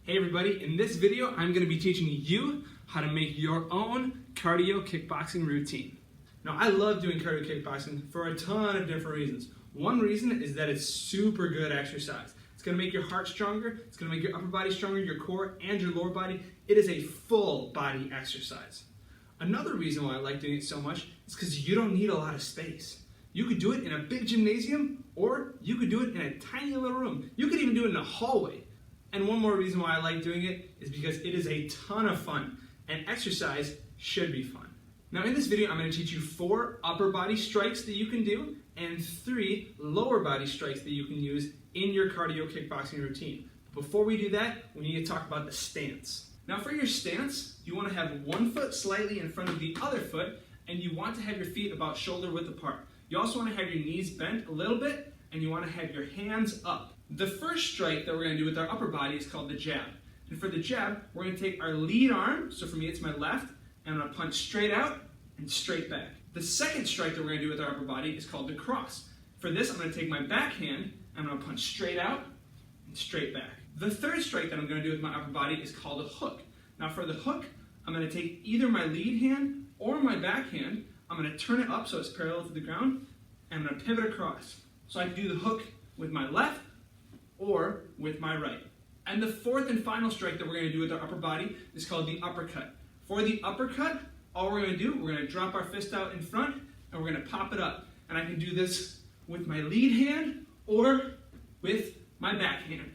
Hey everybody, in this video I'm going to be teaching you how to make your own cardio kickboxing routine. Now I love doing cardio kickboxing for a ton of different reasons. One reason is that it's super good exercise. It's going to make your heart stronger, it's going to make your upper body stronger, your core and your lower body. It is a full body exercise. Another reason why I like doing it so much is because you don't need a lot of space. You could do it in a big gymnasium or you could do it in a tiny little room. You could even do it in a hallway. And one more reason why I like doing it is because it is a ton of fun, and exercise should be fun. Now in this video, I'm going to teach you 4 upper body strikes that you can do and 3 lower body strikes that you can use in your cardio kickboxing routine. Before we do that, we need to talk about the stance. Now for your stance, you want to have one foot slightly in front of the other foot, and you want to have your feet about shoulder width apart. You also want to have your knees bent a little bit, and you want to have your hands up. The first strike that we're going to do with our upper body is called the jab. And for the jab, we're going to take our lead arm, so for me it's my left, and I'm going to punch straight out and straight back. The second strike that we're going to do with our upper body is called the cross. For this, I'm going to take my back hand, and I'm going to punch straight out and straight back. The third strike that I'm going to do with my upper body is called a hook. Now for the hook, I'm going to take either my lead hand or my back hand, I'm going to turn it up so it's parallel to the ground, and I'm going to pivot across. So I can do the hook with my left or with my right. And the fourth and final strike that we're going to do with our upper body is called the uppercut. For the uppercut, all we're going to do, we're going to drop our fist out in front and we're going to pop it up. And I can do this with my lead hand or with my back hand.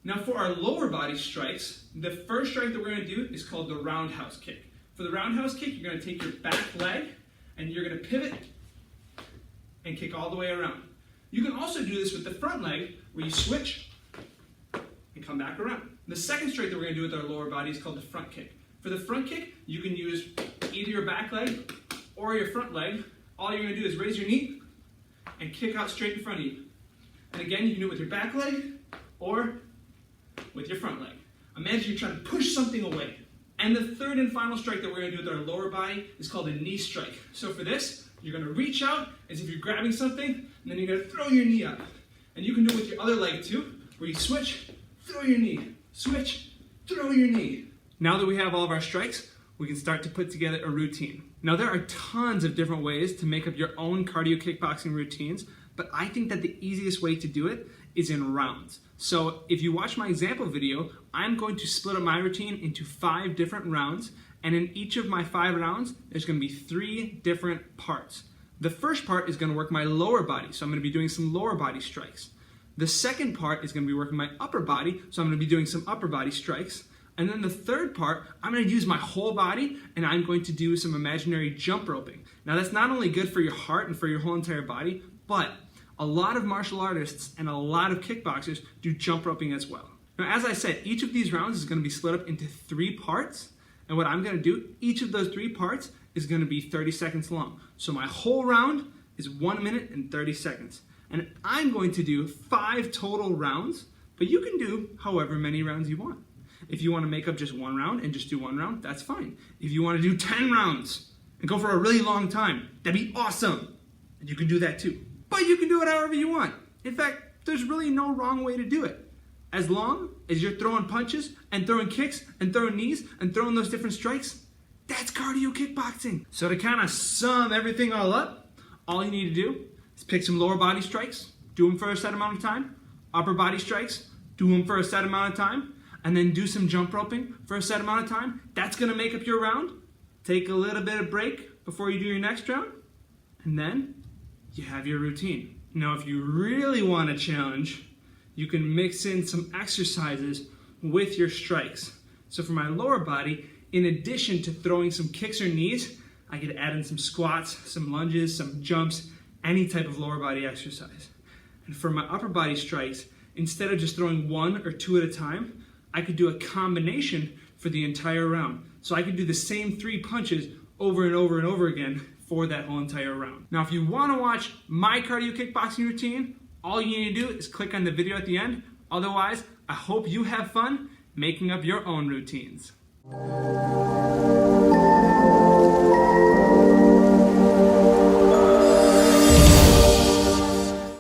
Now for our lower body strikes, the first strike that we're going to do is called the roundhouse kick. For the roundhouse kick, you're going to take your back leg and you're going to pivot and kick all the way around. You can also do this with the front leg, where you switch and come back around. The second strike that we're going to do with our lower body is called the front kick. For the front kick, you can use either your back leg or your front leg. All you're going to do is raise your knee and kick out straight in front of you. And again, you can do it with your back leg or with your front leg. Imagine you're trying to push something away. And the third and final strike that we're going to do with our lower body is called a knee strike. So for this, you're going to reach out as if you're grabbing something, and then you're going to throw your knee up. And you can do it with your other leg too, where you switch, throw your knee, switch, throw your knee. Now that we have all of our strikes, we can start to put together a routine. Now there are tons of different ways to make up your own cardio kickboxing routines, but I think that the easiest way to do it is in rounds. So if you watch my example video, I'm going to split up my routine into 5 different rounds, and in each of my 5 rounds, there's going to be 3 different parts. The first part is going to work my lower body, so I'm going to be doing some lower body strikes. The second part is going to be working my upper body, so I'm going to be doing some upper body strikes. And then the third part, I'm going to use my whole body, and I'm going to do some imaginary jump roping. Now that's not only good for your heart and for your whole entire body, but a lot of martial artists and a lot of kickboxers do jump roping as well. Now as I said, each of these rounds is going to be split up into 3 parts. And what I'm going to do, each of those 3 parts is going to be 30 seconds long. So my whole round is 1 minute and 30 seconds. And I'm going to do 5 total rounds, but you can do however many rounds you want. If you want to make up just 1 round and just do 1 round, that's fine. If you want to do 10 rounds and go for a really long time, that'd be awesome. And you can do that too. But you can do it however you want. In fact, there's really no wrong way to do it. As long as you're throwing punches and throwing kicks and throwing knees and throwing those different strikes, that's cardio kickboxing. So to kind of sum everything all up, all you need to do is pick some lower body strikes, do them for a set amount of time, upper body strikes, do them for a set amount of time, and then do some jump roping for a set amount of time. That's going to make up your round. Take a little bit of break before you do your next round, and then you have your routine. Now if you really want a challenge, you can mix in some exercises with your strikes. So for my lower body, in addition to throwing some kicks or knees, I could add in some squats, some lunges, some jumps, any type of lower body exercise. And for my upper body strikes, instead of just throwing 1 or 2 at a time, I could do a combination for the entire round. So I could do the same 3 punches over and over and over again for that whole entire round. Now if you want to watch my cardio kickboxing routine, all you need to do is click on the video at the end. Otherwise, I hope you have fun making up your own routines.